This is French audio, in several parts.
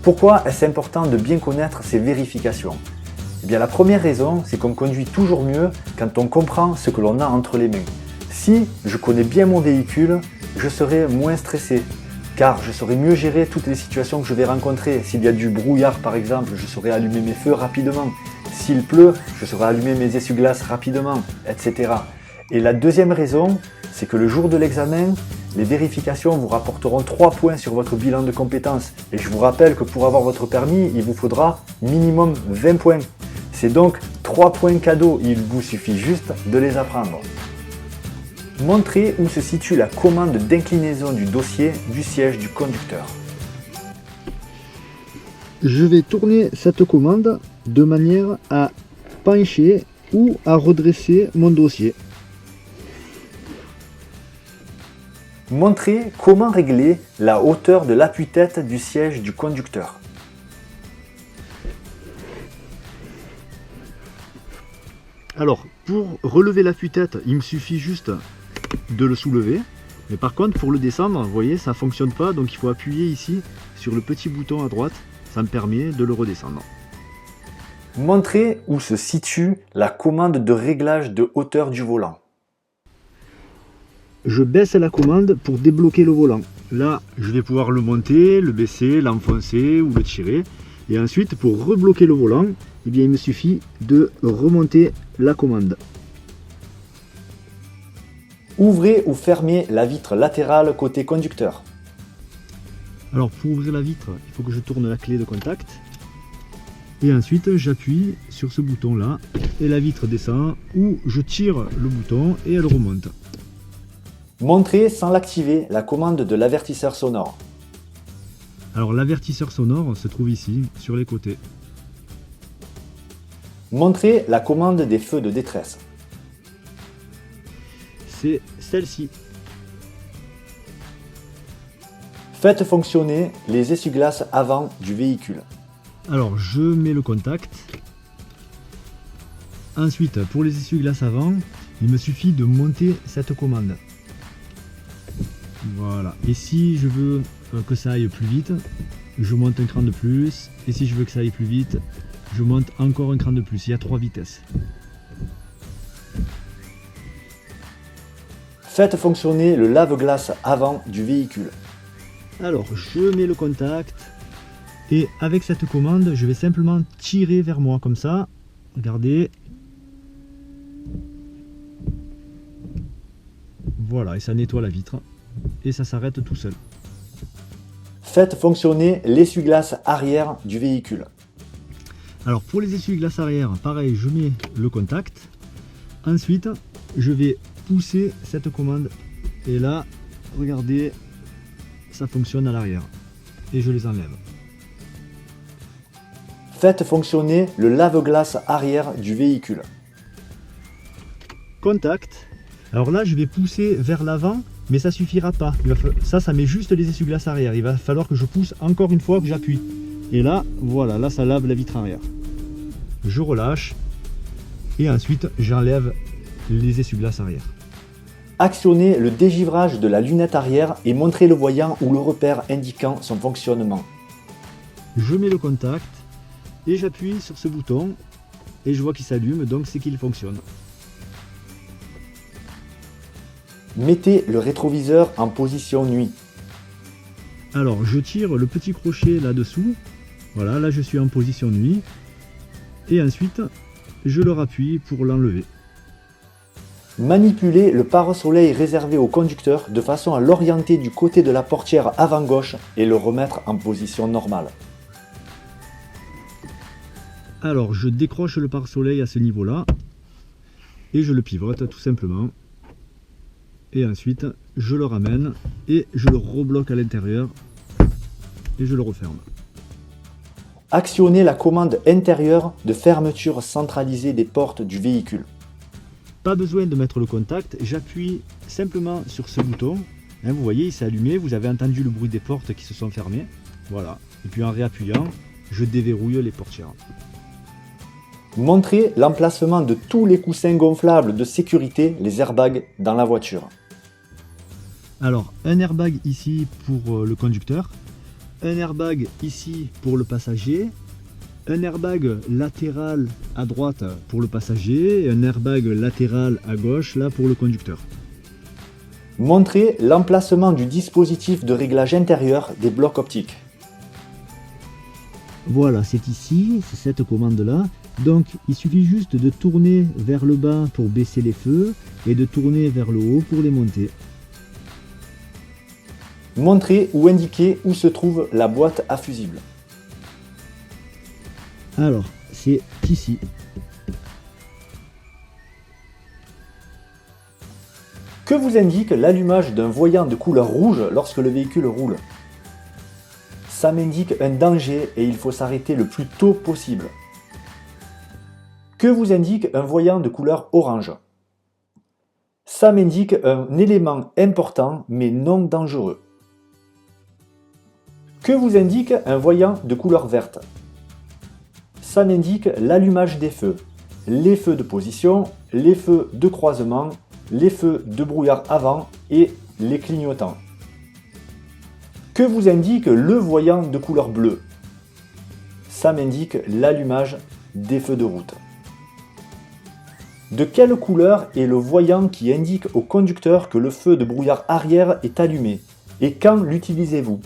Pourquoi est-ce important de bien connaître ces vérifications? Eh bien, la première raison, c'est qu'on conduit toujours mieux quand on comprend ce que l'on a entre les mains. Si je connais bien mon véhicule, je serai moins stressé, car je saurai mieux gérer toutes les situations que je vais rencontrer. S'il y a du brouillard par exemple, je saurai allumer mes feux rapidement. S'il pleut, je saurai allumer mes essuie-glaces rapidement, etc. Et la deuxième raison, c'est que le jour de l'examen, les vérifications vous rapporteront 3 points sur votre bilan de compétences. Et je vous rappelle que pour avoir votre permis, il vous faudra minimum 20 points. C'est donc 3 points cadeaux, il vous suffit juste de les apprendre. Montrez où se situe la commande d'inclinaison du dossier du siège du conducteur. Je vais tourner cette commande de manière à pencher ou à redresser mon dossier. Montrez comment régler la hauteur de l'appui-tête du siège du conducteur. Alors, pour relever l'appui-tête, il me suffit juste de le soulever. Mais par contre, pour le descendre, vous voyez, ça ne fonctionne pas. Donc il faut appuyer ici sur le petit bouton à droite. Ça me permet de le redescendre. Montrez où se situe la commande de réglage de hauteur du volant. Je baisse la commande pour débloquer le volant. Là, je vais pouvoir le monter, le baisser, l'enfoncer ou le tirer. Et ensuite, pour rebloquer le volant, eh bien, il me suffit de remonter la commande. Ouvrez ou fermez la vitre latérale côté conducteur. Alors, pour ouvrir la vitre, il faut que je tourne la clé de contact. Et ensuite, j'appuie sur ce bouton-là et la vitre descend, ou je tire le bouton et elle remonte. Montrez sans l'activer la commande de l'avertisseur sonore. Alors, l'avertisseur sonore se trouve ici, sur les côtés. Montrez la commande des feux de détresse. C'est celle-ci. Faites fonctionner les essuie-glaces avant du véhicule. Alors, je mets le contact. Ensuite, pour les essuie-glaces avant, il me suffit de monter cette commande. Voilà. Et si je veux que ça aille plus vite, je monte un cran de plus. Et si je veux que ça aille plus vite, je monte encore un cran de plus. Il y a 3 vitesses. Faites fonctionner le lave-glace avant du véhicule. Alors, je mets le contact. Et avec cette commande, je vais simplement tirer vers moi comme ça. Regardez. Voilà, et ça nettoie la vitre. Et ça s'arrête tout seul. Faites fonctionner l'essuie-glace arrière du véhicule. Alors pour les essuie-glaces arrière, pareil, je mets le contact. Ensuite, je vais pousser cette commande. Et là, regardez, ça fonctionne à l'arrière. Et je les enlève. Faites fonctionner le lave-glace arrière du véhicule. Contact. Alors là, je vais pousser vers l'avant, mais ça suffira pas. Ça met juste les essuie-glaces arrière. Il va falloir que je pousse encore une fois, que j'appuie. Et là, voilà, là ça lave la vitre arrière. Je relâche. Et ensuite, j'enlève les essuie-glaces arrière. Actionnez le dégivrage de la lunette arrière et montrez le voyant ou le repère indiquant son fonctionnement. Je mets le contact et j'appuie sur ce bouton et je vois qu'il s'allume, donc c'est qu'il fonctionne. Mettez le rétroviseur en position nuit. Alors je tire le petit crochet là-dessous. Voilà, là je suis en position nuit. Et ensuite, je le rappuie pour l'enlever. Manipulez le pare-soleil réservé au conducteur de façon à l'orienter du côté de la portière avant gauche et le remettre en position normale. Alors je décroche le pare-soleil à ce niveau-là et je le pivote tout simplement. Et ensuite, je le ramène et je le rebloque à l'intérieur et je le referme. Actionnez la commande intérieure de fermeture centralisée des portes du véhicule. Pas besoin de mettre le contact, j'appuie simplement sur ce bouton. Hein, vous voyez, il s'est allumé, vous avez entendu le bruit des portes qui se sont fermées. Voilà. Et puis en réappuyant, je déverrouille les portières. Montrez l'emplacement de tous les coussins gonflables de sécurité, les airbags, dans la voiture. Alors, un airbag ici pour le conducteur, un airbag ici pour le passager, un airbag latéral à droite pour le passager et un airbag latéral à gauche là pour le conducteur. Montrez l'emplacement du dispositif de réglage intérieur des blocs optiques. Voilà, c'est ici, c'est cette commande là. Donc il suffit juste de tourner vers le bas pour baisser les feux et de tourner vers le haut pour les monter. Montrez ou indiquez où se trouve la boîte à fusibles. Alors, c'est ici. Que vous indique l'allumage d'un voyant de couleur rouge lorsque le véhicule roule? Ça m'indique un danger et il faut s'arrêter le plus tôt possible. Que vous indique un voyant de couleur orange? Ça m'indique un élément important mais non dangereux. Que vous indique un voyant de couleur verte? Ça m'indique l'allumage des feux, les feux de position, les feux de croisement, les feux de brouillard avant et les clignotants. Que vous indique le voyant de couleur bleue? Ça m'indique l'allumage des feux de route. De quelle couleur est le voyant qui indique au conducteur que le feu de brouillard arrière est allumé? Et quand l'utilisez-vous?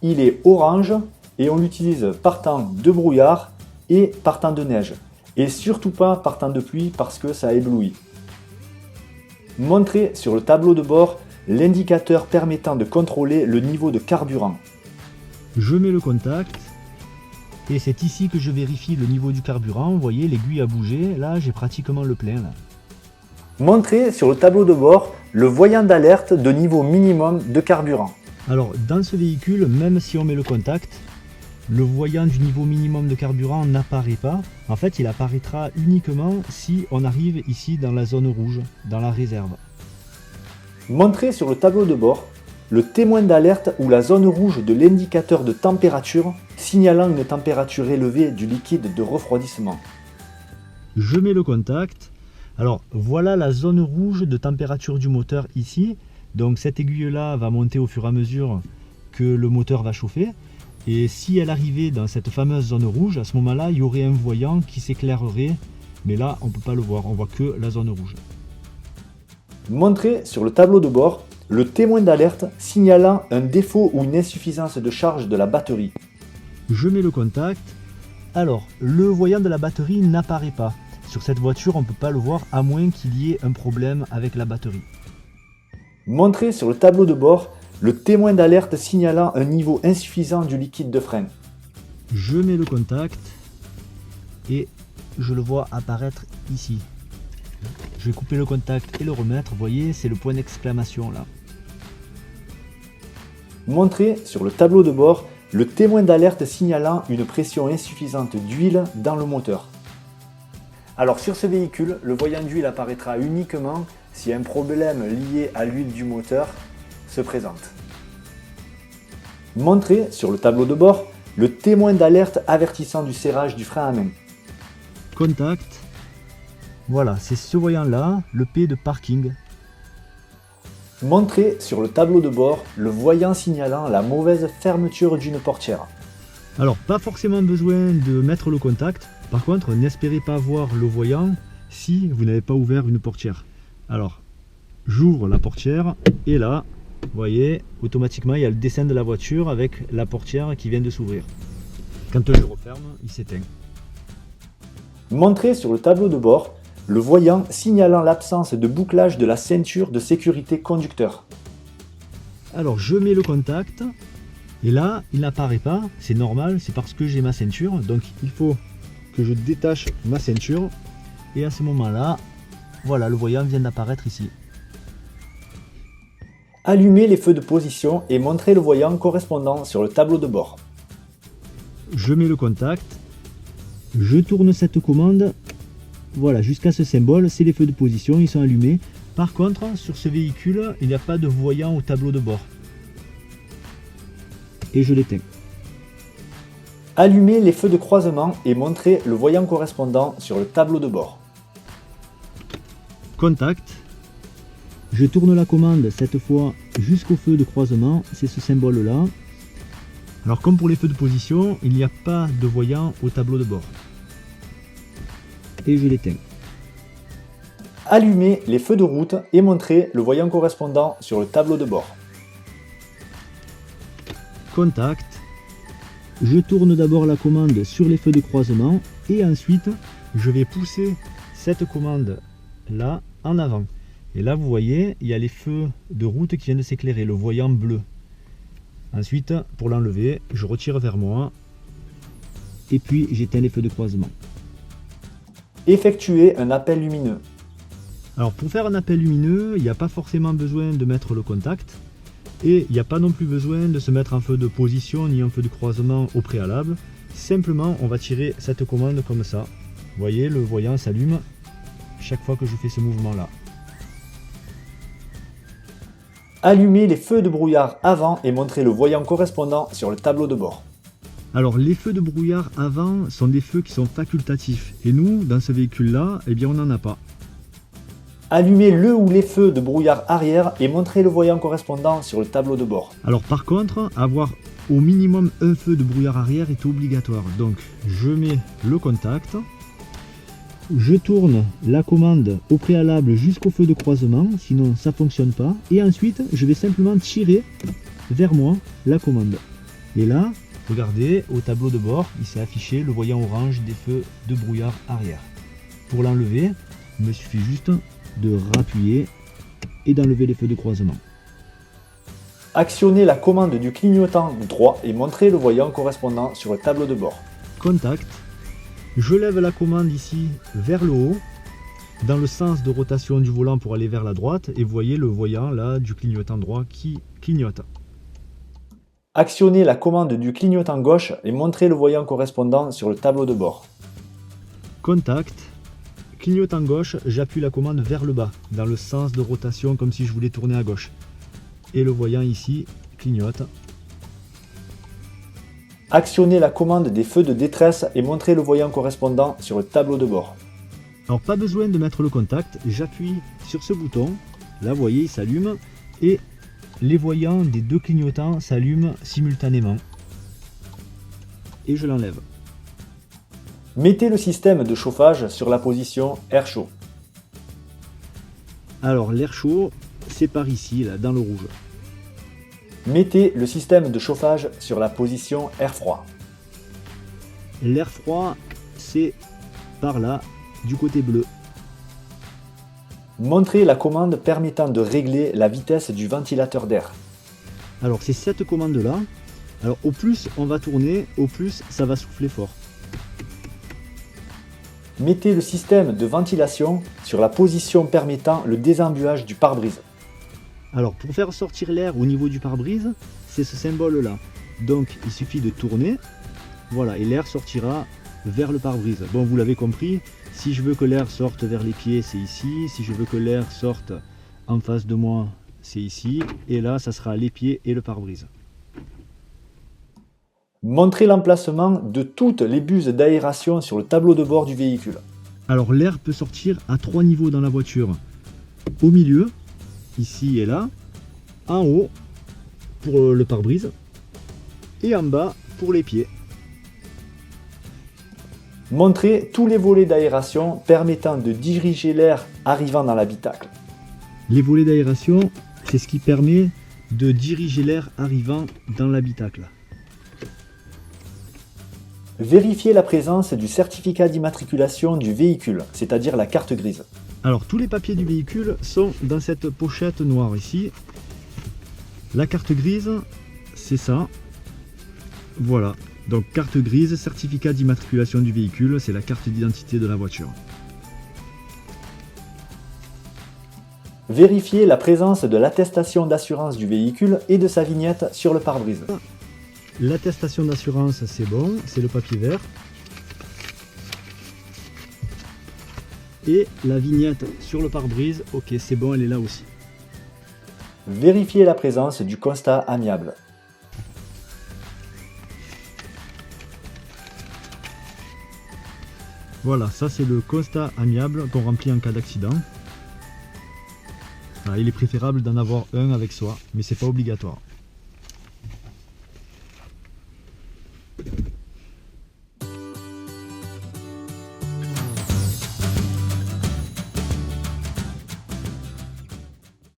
Il est orange et on l'utilise par temps de brouillard et par temps de neige. Et surtout pas par temps de pluie parce que ça éblouit. Montrez sur le tableau de bord l'indicateur permettant de contrôler le niveau de carburant. Je mets le contact et c'est ici que je vérifie le niveau du carburant. Vous voyez, l'aiguille a bougé. Là, j'ai pratiquement le plein. Là. Montrez sur le tableau de bord le voyant d'alerte de niveau minimum de carburant. Alors, dans ce véhicule, même si on met le contact, le voyant du niveau minimum de carburant n'apparaît pas. En fait, il apparaîtra uniquement si on arrive ici dans la zone rouge, dans la réserve. Montrez sur le tableau de bord le témoin d'alerte ou la zone rouge de l'indicateur de température signalant une température élevée du liquide de refroidissement. Je mets le contact. Alors, voilà la zone rouge de température du moteur ici. Donc cette aiguille-là va monter au fur et à mesure que le moteur va chauffer. Et si elle arrivait dans cette fameuse zone rouge, à ce moment-là, il y aurait un voyant qui s'éclairerait. Mais là, on ne peut pas le voir, on voit que la zone rouge. Montrez sur le tableau de bord le témoin d'alerte signalant un défaut ou une insuffisance de charge de la batterie. Je mets le contact. Alors, le voyant de la batterie n'apparaît pas. Sur cette voiture, on ne peut pas le voir à moins qu'il y ait un problème avec la batterie. Montrez sur le tableau de bord le témoin d'alerte signalant un niveau insuffisant du liquide de frein. Je mets le contact et je le vois apparaître ici. Je vais couper le contact et le remettre. Vous voyez, c'est le point d'exclamation là. Montrez sur le tableau de bord le témoin d'alerte signalant une pression insuffisante d'huile dans le moteur. Alors sur ce véhicule, le voyant d'huile apparaîtra uniquement si un problème lié à l'huile du moteur se présente. Montrez sur le tableau de bord le témoin d'alerte avertissant du serrage du frein à main. Contact. Voilà, c'est ce voyant-là, le P de parking. Montrez sur le tableau de bord le voyant signalant la mauvaise fermeture d'une portière. Alors, pas forcément besoin de mettre le contact. Par contre, n'espérez pas voir le voyant si vous n'avez pas ouvert une portière. Alors, j'ouvre la portière et là, vous voyez, automatiquement, il y a le dessin de la voiture avec la portière qui vient de s'ouvrir. Quand je referme, il s'éteint. Montrez sur le tableau de bord le voyant signalant l'absence de bouclage de la ceinture de sécurité conducteur. Alors, je mets le contact et là, il n'apparaît pas. C'est normal, c'est parce que j'ai ma ceinture. Donc, il faut que je détache ma ceinture et à ce moment-là, voilà, le voyant vient d'apparaître ici. Allumez les feux de position et montrez le voyant correspondant sur le tableau de bord. Je mets le contact, je tourne cette commande, voilà, jusqu'à ce symbole, c'est les feux de position, ils sont allumés. Par contre, sur ce véhicule, il n'y a pas de voyant au tableau de bord. Et je l'éteins. Allumez les feux de croisement et montrez le voyant correspondant sur le tableau de bord. Contact. Je tourne la commande cette fois jusqu'au feu de croisement, c'est ce symbole là. Alors comme pour les feux de position, il n'y a pas de voyant au tableau de bord. Et je l'éteins. Allumez les feux de route et montrez le voyant correspondant sur le tableau de bord. Contact. Je tourne d'abord la commande sur les feux de croisement et ensuite je vais pousser cette commande là en avant. Et là vous voyez, il y a les feux de route qui viennent de s'éclairer, le voyant bleu. Ensuite, pour l'enlever, je retire vers moi et puis j'éteins les feux de croisement. Effectuez un appel lumineux. Alors pour faire un appel lumineux, il n'y a pas forcément besoin de mettre le contact et il n'y a pas non plus besoin de se mettre en feu de position ni en feu de croisement au préalable. Simplement, on va tirer cette commande comme ça. Vous voyez, le voyant s'allume chaque fois que je fais ce mouvement-là. Allumez les feux de brouillard avant et montrez le voyant correspondant sur le tableau de bord. Alors les feux de brouillard avant sont des feux qui sont facultatifs et nous, dans ce véhicule-là, eh bien on n'en a pas. Allumez le ou les feux de brouillard arrière et montrez le voyant correspondant sur le tableau de bord. Alors par contre, avoir au minimum un feu de brouillard arrière est obligatoire. Donc je mets le contact, je tourne la commande au préalable jusqu'au feu de croisement, sinon ça ne fonctionne pas. Et ensuite, je vais simplement tirer vers moi la commande. Et là, regardez, au tableau de bord, il s'est affiché le voyant orange des feux de brouillard arrière. Pour l'enlever, il me suffit juste de rappuyer et d'enlever les feux de croisement. Actionnez la commande du clignotant droit et montrez le voyant correspondant sur le tableau de bord. Contact. Je lève la commande ici vers le haut, dans le sens de rotation du volant pour aller vers la droite, et vous voyez le voyant là du clignotant droit qui clignote. Actionnez la commande du clignotant gauche et montrez le voyant correspondant sur le tableau de bord. Contact. Clignotant gauche, j'appuie la commande vers le bas, dans le sens de rotation comme si je voulais tourner à gauche. Et le voyant ici clignote. Actionnez la commande des feux de détresse et montrez le voyant correspondant sur le tableau de bord. Alors pas besoin de mettre le contact, j'appuie sur ce bouton, là vous voyez il s'allume et les voyants des deux clignotants s'allument simultanément. Et je l'enlève. Mettez le système de chauffage sur la position air chaud. Alors l'air chaud, c'est par ici, là, dans le rouge. Mettez le système de chauffage sur la position air froid. L'air froid, c'est par là, du côté bleu. Montrez la commande permettant de régler la vitesse du ventilateur d'air. Alors c'est cette commande-là. Alors au plus on va tourner, au plus ça va souffler fort. Mettez le système de ventilation sur la position permettant le désembuage du pare-brise. Alors pour faire sortir l'air au niveau du pare-brise, c'est ce symbole-là. Donc il suffit de tourner, voilà, et l'air sortira vers le pare-brise. Bon, vous l'avez compris, si je veux que l'air sorte vers les pieds, c'est ici. Si je veux que l'air sorte en face de moi, c'est ici. Et là, ça sera les pieds et le pare-brise. Montrez l'emplacement de toutes les buses d'aération sur le tableau de bord du véhicule. Alors l'air peut sortir à 3 niveaux dans la voiture. Au milieu, ici et là, en haut pour le pare-brise et en bas pour les pieds. Montrez tous les volets d'aération permettant de diriger l'air arrivant dans l'habitacle. Les volets d'aération, c'est ce qui permet de diriger l'air arrivant dans l'habitacle. Vérifiez la présence du certificat d'immatriculation du véhicule, c'est-à-dire la carte grise. Alors tous les papiers du véhicule sont dans cette pochette noire ici. La carte grise, c'est ça. Voilà. Donc carte grise, certificat d'immatriculation du véhicule, c'est la carte d'identité de la voiture. Vérifiez la présence de l'attestation d'assurance du véhicule et de sa vignette sur le pare-brise. L'attestation d'assurance, c'est bon, c'est le papier vert. Et la vignette sur le pare-brise, ok, c'est bon, elle est là aussi. Vérifiez la présence du constat amiable. Voilà, ça c'est le constat amiable qu'on remplit en cas d'accident. Il est préférable d'en avoir un avec soi, mais c'est pas obligatoire.